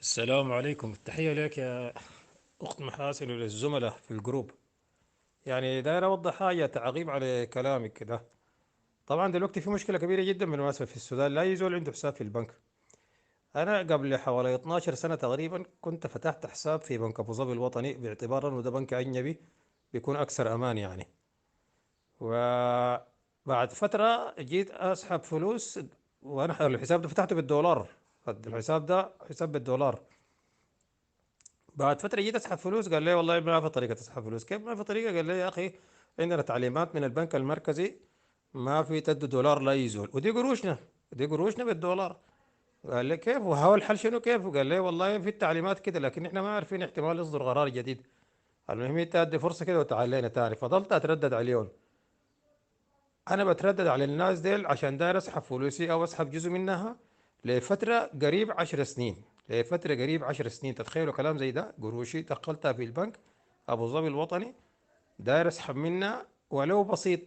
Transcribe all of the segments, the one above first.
السلام عليكم، التحية لك يا أخت محاسن وللزملاء في الجروب. يعني داير أوضح حاجة تعقيب على كلامك كده. طبعا دلوقتي في مشكلة كبيرة جدا بالمناسبة في السودان، لا يزول عنده حساب في البنك. أنا قبل حوالي 12 سنة تقريبا كنت فتحت حساب في بنك أبو ظبي الوطني، باعتبار أنه ده بنك أجنبي بيكون أكثر أمان يعني. وبعد فترة جيت أسحب فلوس، وأنا الحساب ده فتحته بالدولار. الحساب ده حساب بالدولار. بعد فترة جيت اسحب فلوس، قال لي والله ما في طريقة تسحب فلوس. كيف ما في طريقة؟ قال لي يا اخي عندنا تعليمات من البنك المركزي، ما في تدي دولار لا يزول، ودي قروشنا، دي قروشنا بالدولار. قال لي كيف؟ وهو الحل شنو كيف؟ قال لي والله في التعليمات كده، لكن احنا ما عارفين، احتمال يصدر قرار جديد. المهم انت ادي فرصة كده وتعالينا تاني. فضلت اتردد عليهم. انا بتردد على الناس ديل عشان داير اسحب فلوسي او اسحب جزء منها لفترة قريب 10 سنين. لفترة قريب 10 سنين، تتخيلوا كلام زي ده؟ قروشي دخلتها في البنك ابو ظبي الوطني، داير اسحب منها ولو بسيط.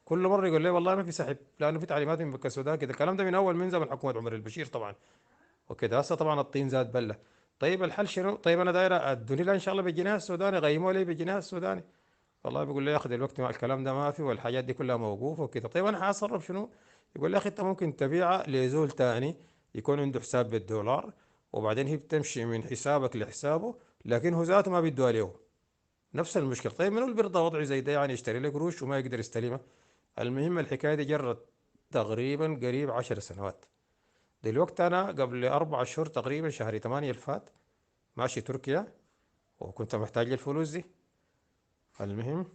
كل مره يقول لي والله ما في سحب، لانه في تعليمات من بنك السودان كده. الكلام ده من اول، من زمن حكومه عمر البشير طبعا. وكده هسه طبعا الطين زاد بله. طيب الحل شنو؟ طيب انا داير ادوني لا ان شاء الله بالجنيه السوداني، غيموا لي بالجنيه السوداني. والله بيقول لي ياخذ الوقت، مع الكلام ده ما في، والحاجات دي كلها موقوفه وكده. طيب انا حاتصرف شنو؟ يقول لي يا اخي انت ممكن تبيعها لزول تاني يكون عنده حساب بالدولار، وبعدين هي بتمشي من حسابك لحسابه، لكن هو ذاته ما بيدوها له. نفس المشكله. طيب منو اللي بيرضى وضعه زي ده؟ يعني يشتري له قروش وما يقدر يستلمها. المهم الحكايه دي جرت تقريبا قريب 10 سنوات. دلوقتي انا قبل 4 شهور تقريبا، شهر 8 اللي فات، ماشي تركيا، وكنت محتاج للفلوس دي. المهم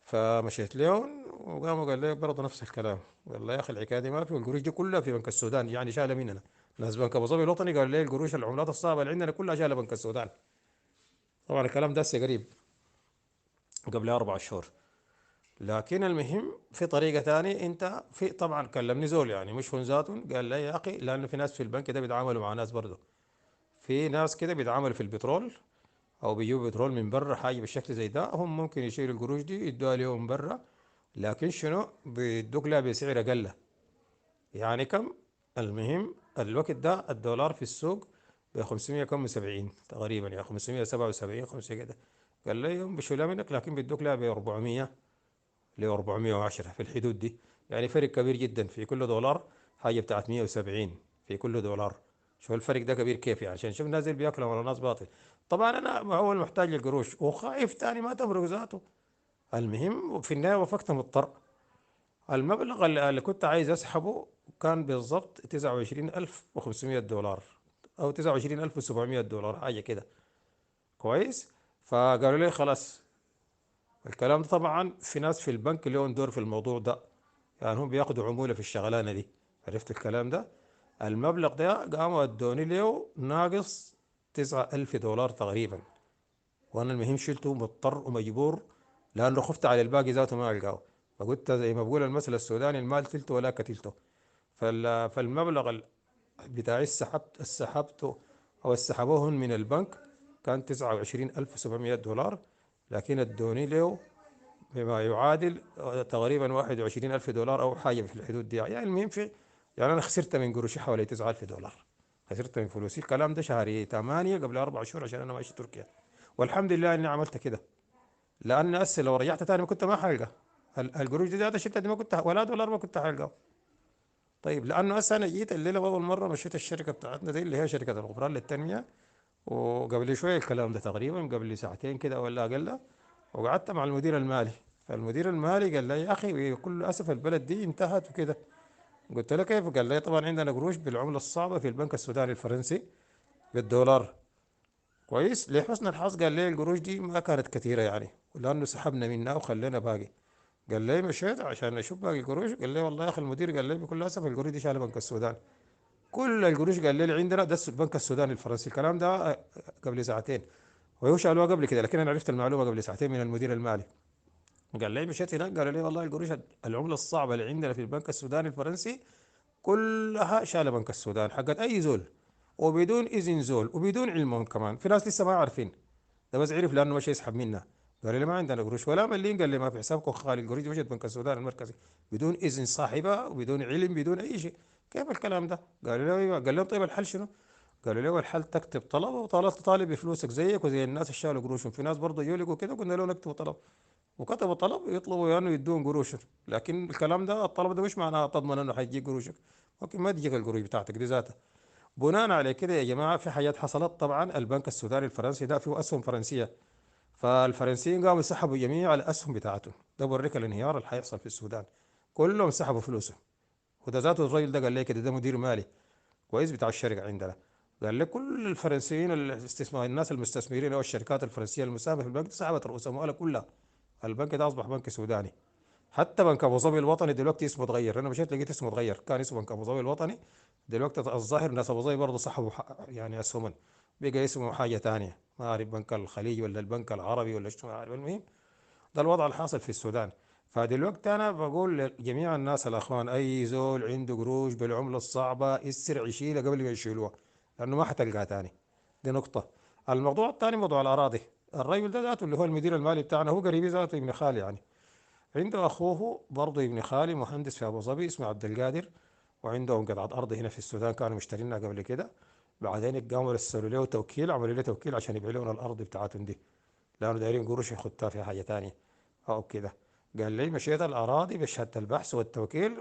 فمشيت لهم، وقاموا قال لي برضه نفس الكلام. قال لي يا اخي الحكايه دي ما في، والقروش دي كلها في بنك السودان، يعني شالها مننا. ناس بنك ابو ظبي الوطني قال لي القروش العملات الصعبه اللي عندنا كلها شالها بنك السودان. طبعا الكلام ده هسه قريب، قبل 4 شهور. لكن المهم في طريقة تانية. انت في طبعا كلمني زول يعني مش هون ذاته، قال لي يا اخي لانه في ناس في البنك ده بيتعاملوا مع ناس برضه، في ناس كده بيتعاملوا في البترول، او بيجيبوا بترول من برا حاجة بالشكل زي ده. هم ممكن يشيلوا القروش دي يدوها لهم من برا، لكن شنو بيدوك لها بسعر اقل. يعني كم؟ المهم الوقت ده الدولار في السوق ب 500 كم 70 تقريبا، يعني 577 500 كده. قال لي يوم بيشيلها منك، لكن بيدوك لها ب 400 ل 410 في الحدود دي. يعني فرق كبير جدا في كل دولار، حاجه بتاعت 170 في كل دولار. شو الفرق ده كبير كيف يعني؟ عشان شوف نازل بياكلوا على ناس باطل. طبعا انا اول محتاج للقروش وخايف تاني ما تمرق ذاته. المهم في النهايه وفقت مضطر. المبلغ اللي كنت عايز اسحبه كان بالضبط 29500 دولار، او 29700 دولار حاجه كده. كويس. فقالوا لي خلاص. الكلام ده طبعا في ناس في البنك لهم دور في الموضوع ده، يعني هم بياخدوا عمولة في الشغلانة دي. عرفت الكلام ده؟ المبلغ ده قاموا ادوني له ناقص 9000 دولار تقريبا. وانا المهم شلته مضطر ومجبور، لانه خفت على الباقي ذاته ما القاه. فقلت زي ما بقول المثل السوداني، المال تلته ولا كتلته. فالمبلغ بتاعي سحبته، او سحبوهن من البنك، كان 29700 دولار. لكن ادوني له بما يعادل تقريبا 21000 دولار أو حاجة في الحدود دي. يعني المهم في، يعني أنا خسرت من قروشي حوالي 9000 دولار. خسرت من فلوسي. الكلام ده شهر 8 قبل 4 شهور، عشان أنا ماشي تركيا. والحمد لله إني عملت كده، لأن هسه لو رجعت تاني ما كنت ما حلقة. القروش دي ذاتها شلتها دي ما كنت ولا دولار ما كنت حلقة. طيب لأنه هسه أنا جيت الليلة أول مرة مشيت الشركة بتاعتنا دي اللي هي شركة الغفران للتنمية، وقبل شوية الكلام ده تقريبا قبل ساعتين كده ولا أقل، وقعدت مع المدير المالي. فالمدير المالي قال لي يا اخي بكل اسف البلد دي انتهت وكده. قلت له كيف؟ قال لي طبعا عندنا قروش بالعمله الصعبه في البنك السوداني الفرنسي بالدولار. كويس. لحسن الحظ قال لي القروش دي ما كانت كثيره يعني، ولانه سحبنا منها وخلينا باقي. قال لي مشيت عشان اشوف باقي القروش، قال لي والله يا اخي المدير قال لي بكل اسف القروش دي شال بنك السودان. كل القروش قال لي اللي عندنا ده البنك السوداني الفرنسي. الكلام ده قبل ساعتين، وهو شالوه قبل كده، لكن انا عرفت المعلومه قبل ساعتين من المدير المالي. قال لي مشيت هناك، قالوا لي والله القروش العمله الصعبه اللي عندنا في البنك السوداني الفرنسي كلها شال بنك السودان حقت اي زول، وبدون اذن زول وبدون علمهم كمان. في ناس لسه ما عارفين، ده بس عرف لانه مشى يسحب منا. قال لي ما عندنا قروش ولا مليم، قال لي ما في حسابكم خالي، القروش دي مشت بنك السودان المركزي بدون اذن صاحبها وبدون علم بدون اي شيء. كيف الكلام ده؟ قال لي أيوة. قال لهم طيب الحل شنو؟ قالوا له الحل تكتب طلب، وطالت طالب بفلوسك زيك وزي الناس اللي شالوا قروشهم. في ناس برضه يقولوا كده، قلنا له نكتب طلب، وكتبوا طلب يطلبوا يعني يدون قروش. لكن الكلام ده، الطلب ده مش معناه تضمن انه حيجيك قروشك، ممكن ما تجيك القروش بتاعتك دي ذاتها. بناء على كده يا جماعه في حاجات حصلت. طبعا البنك السوداني الفرنسي ده فيه اسهم فرنسيه، فالفرنسيين قاموا يسحبوا جميع الاسهم بتاعتهم. ده بوريك الانهيار اللي حيحصل في السودان، كلهم سحبوا فلوسهم. وده ذاته الراجل ده قال لي كده، ده مدير مالي كويس بتاع الشركه عندنا. قال لي كل الفرنسيين الاستثمار، الناس المستثمرين او الشركات الفرنسيه المساهمه في البنك سحبت رؤوس اموالها كلها. البنك ده اصبح بنك سوداني. حتى بنك ابو ظبي الوطني دلوقتي اسمه اتغير، انا مشيت لقيت اسمه اتغير، كان اسمه بنك ابو ظبي الوطني، دلوقتي الظاهر ناس ابو ظبي برضه سحبوا يعني اسهمن، بقى اسمه حاجه ثانيه، ما اعرف بنك الخليج ولا البنك العربي ولا شو، ما اعرف. المهم ده الوضع الحاصل في السودان. فدلوقتي انا بقول لجميع الناس الاخوان، اي زول عنده قروش بالعمله الصعبه يسرع يشيلها قبل ما يشيلوها، لانه ما حتلقاها تاني. دي نقطه. الموضوع الثاني موضوع الاراضي. الرجل ده ذاته اللي هو المدير المالي بتاعنا هو قريبي ذاته ابن خالي يعني. عنده اخوه برضه ابن خالي مهندس في ابو ظبي اسمه عبد القادر، وعندهم قطعه ارض هنا في السودان كانوا مشترينها قبل كده. بعدين قاموا رسلوا له توكيل، عملوا له توكيل عشان يبيعوا لنا الارض بتاعتهم دي، لانه دايرين قروش يخطها في حاجه تانية او كده. قال لي مشيت الاراضي بشهاده البحث والتوكيل،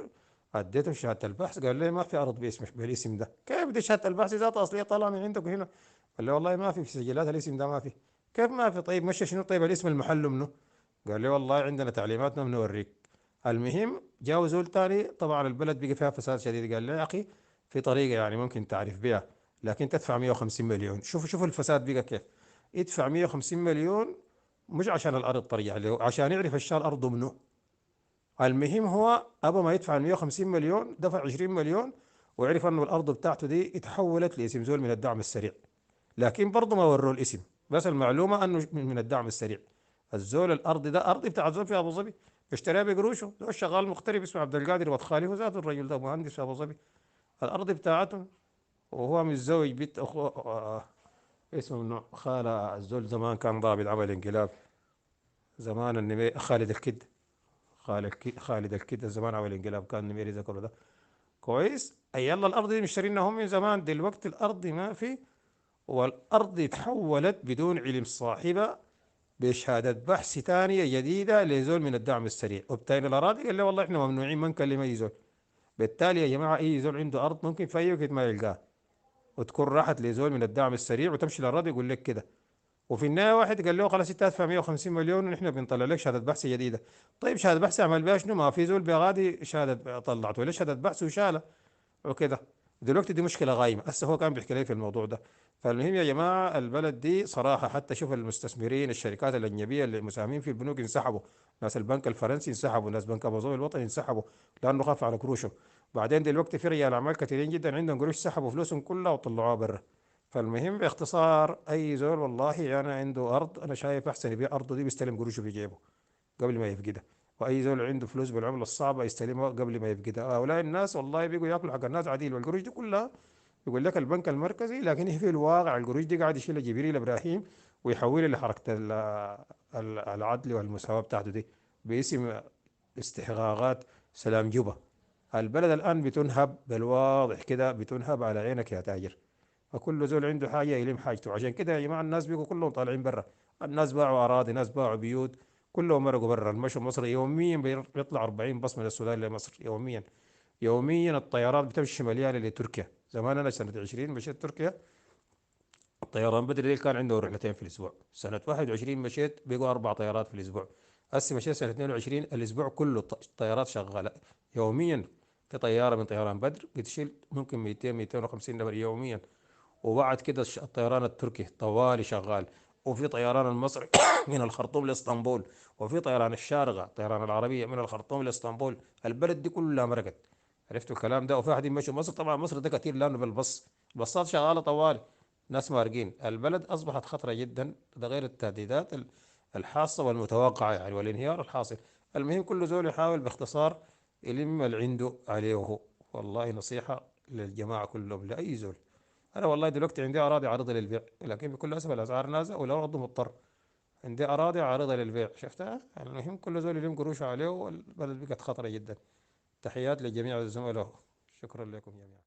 اديته شهاده البحث، قال لي ما في ارض باسمك بالاسم ده. كيف دي شهاده البحث ذاتها اصليه طالعه من عندك هنا؟ قال لي والله ما في سجلات الاسم ده ما في. كيف ما في؟ طيب مشي شنو؟ طيب الاسم المحل منه؟ قال لي والله عندنا تعليماتنا بنوريك. المهم جاء زول تاني، طبعا البلد بقى فيها فساد شديد، قال لي يا اخي في طريقه يعني ممكن تعرف بها، لكن تدفع 150 مليون. شوف الفساد بقى كيف. يدفع 150 مليون، مش عشان الارض ترجع له، عشان يعرف الشال ارضه منه. المهم هو ابى ما يدفع 150 مليون، دفع 20 مليون، وعرف انه الارض بتاعته دي اتحولت لاسم زول من الدعم السريع. لكن برضه ما وروا الاسم، بس المعلومه انه من الدعم السريع. الزول الارض ده ارض بتاع زول في ابو ظبي، اشتريها بقروشه، ده شغال مغترب اسمه عبد القادر وخالي، هو ذات الرجل ده مهندس في ابو ظبي. الارض بتاعته، وهو متزوج بنت اخوه اسمه منه خالة الزول، زمان كان ضابط عمل انقلاب، زمان النميري خالد الكد، خالد الكد زمان عمل انقلاب كان النميري ذكره ده كويس. اي يلا الارض دي مشترينها هم من زمان، دلوقتي الارض ما في، والارض تحولت بدون علم صاحبها بشهادة بحث ثانية جديدة لزول من الدعم السريع، وبالتالي الأراضي قال له والله إحنا ممنوعين ما نكلم أي زول. بالتالي يا جماعة أي زول عنده أرض ممكن في أي وقت ما يلقاه، وتكون راحت لزول من الدعم السريع وتمشي للأراضي يقول لك كده. وفي النهايه واحد قال له خلاص انت تدفع 150 مليون ونحن بنطلع لك شهاده بحث جديده. طيب شهاده بحث اعمل بها شنو؟ ما في زول بغادي شهاده طلعت ولا شهاده بحث وشالها وكده. دلوقتي دي مشكله غايمه، هسه هو كان بيحكي لي في الموضوع ده. فالمهم يا جماعه البلد دي صراحه، حتى شوف المستثمرين الشركات الاجنبيه اللي مساهمين في البنوك انسحبوا، ناس البنك الفرنسي انسحبوا، ناس بنك ابو ظبي الوطني انسحبوا، لانه خاف على قروشهم. بعدين دلوقتي في رجال اعمال كثيرين جدا عندهم قروش سحبوا فلوسهم كلها وطلعوها برا. فالمهم باختصار اي زول والله انا عنده ارض، انا شايف احسن يبيع ارضه دي بيستلم قروشه في جيبه قبل ما يفقدها. واي زول عنده فلوس بالعمله الصعبه يستلمها قبل ما يفقدها. هؤلاء الناس والله بيقوا ياكلوا حق الناس عديل، والقروش دي كلها يقول لك البنك المركزي، لكن هي في الواقع القروش دي قاعد يشيلها جبريل ابراهيم ويحولها لحركه العدل والمساواه بتاعته دي باسم استحقاقات سلام جوبا. البلد الان بتنهب بالواضح كده، بتنهب على عينك يا تاجر. فكل زول عنده حاجه يلم حاجته. عشان كده يا جماعه الناس بيقوا كلهم طالعين برا، الناس باعوا اراضي، ناس باعوا بيوت، كلهم مرقوا برا. المشي مصر يوميا بيطلع 40 بص من السودان لمصر يوميا. يوميا الطيارات بتمشي مليانه لتركيا. زمان انا سنه 20 مشيت تركيا، الطيران بدري ديل كان عنده رحلتين في الاسبوع. سنه 21 مشيت بقوا اربع طيارات في الاسبوع. هسه مشيت سنه 22 الاسبوع كله طيارات شغاله يوميا. في طياره من طيران بدر بتشيل ممكن 200 250 نفر يوميا. وبعد كده الطيران التركي طوالي شغال. وفي طيران المصري من الخرطوم لاسطنبول. وفي طيران الشارقة طيران العربية من الخرطوم لاسطنبول. البلد دي كلها مرقت. عرفتوا الكلام ده؟ وفي واحد مشوا مصر، طبعا مصر ده كتير لانه بالبص، البصات شغاله طوالي، ناس مارقين. البلد اصبحت خطره جدا، ده غير التهديدات الحاصه والمتوقعه يعني والانهيار الحاصل. المهم كل زول يحاول باختصار يلم اللي عنده عليه هو. والله نصيحه للجماعه كلهم لاي زول. انا والله دلوقتي عندي اراضي عارضه للبيع، لكن بكل اسف الاسعار نازله ولو برضه مضطر. عندي اراضي عارضه للبيع شفتها. المهم كل زول يلم قروشه عليه، والبلد بقت خطره جدا. تحيات لجميع الزملاء، شكرا لكم جميعا.